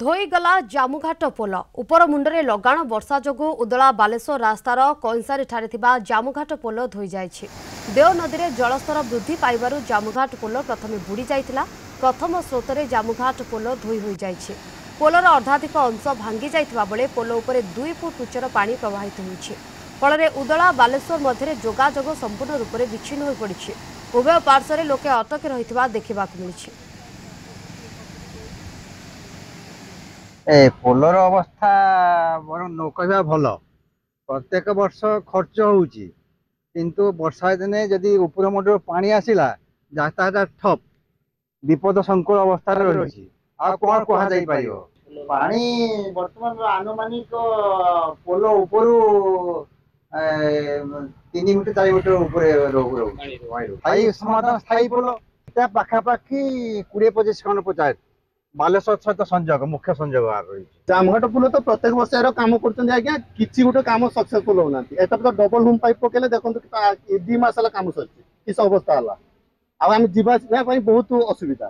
ଧୋଇଗଲା ଜାମୁଘାଟ ପୋଲ ଉପର ମୁଣ୍ଡରେ ଲଗାଣ ବର୍ଷା ଯୋଗୁଁ ଉଦଳା ବାଲେଶ୍ୱର ରାସ୍ତାର କଇଁସାରିଠାରେ ଥିବା ଜାମୁଘାଟ ପୋଲ ଧୋଇ ଯାଇଛି। ଦେଓ ନଦୀରେ ଜଳସ୍ତର ବୃଦ୍ଧି ପାଇବାରୁ ଜାମୁଘାଟ ପୋଲ ପ୍ରଥମେ ବୁଡ଼ି ଯାଇଥିଲା। ପ୍ରଥମ ସ୍ରୋତରେ ଜାମୁଘାଟ ପୋଲ ଧୋଇ ହୋଇଯାଇଛି। ପୋଲର ଅର୍ଦ୍ଧାଧିକ ଅଂଶ ଭାଙ୍ଗି ଯାଇଥିବା ବେଳେ ପୋଲ ଉପରେ 2 ଫୁଟ ଉଚ୍ଚର ପାଣି ପ୍ରବାହିତ ହେଉଛି। ଫଳରେ ଉଦଳା ବାଲେଶ୍ୱର ମଧ୍ୟରେ ଯୋଗାଯୋଗ ସମ୍ପୂର୍ଣ୍ଣ ରୂପରେ ବିଚ୍ଛିନ୍ନ ହୋଇପଡ଼ିଛି। ଉଭୟ ପାର୍ଶ୍ୱରେ ଲୋକେ ଅଟକି ରହିଥିବା ଦେଖିବାକୁ ମିଳିଛି। पोलर अवस्था बर न कह भल प्रत्येक वर्ष खर्च होउची किंतु वर्षा दिने जदि ऊपर मुंडर पानी आसिला यातायात ठप विपद संकुल अवस्था रही कौन कह जाई परियो पानी वर्तमान आनुमानिक पोल ऊपर 3 मीटर 4 मीटर ऊपर समाधान स्थायी पोल पाखापाखि 20-25 खंड पंचायत बालेश्वर सहित संजोग मुख्य संजोग रही जामघाट पुल तो प्रत्येक वर्ष काम कर किसी गोटे कम सक्सेसफुल होना तो डबल होम पाइप पकड़े देखो 2 मास कम सर किस अवस्था है आम जावाई बहुत असुविधा।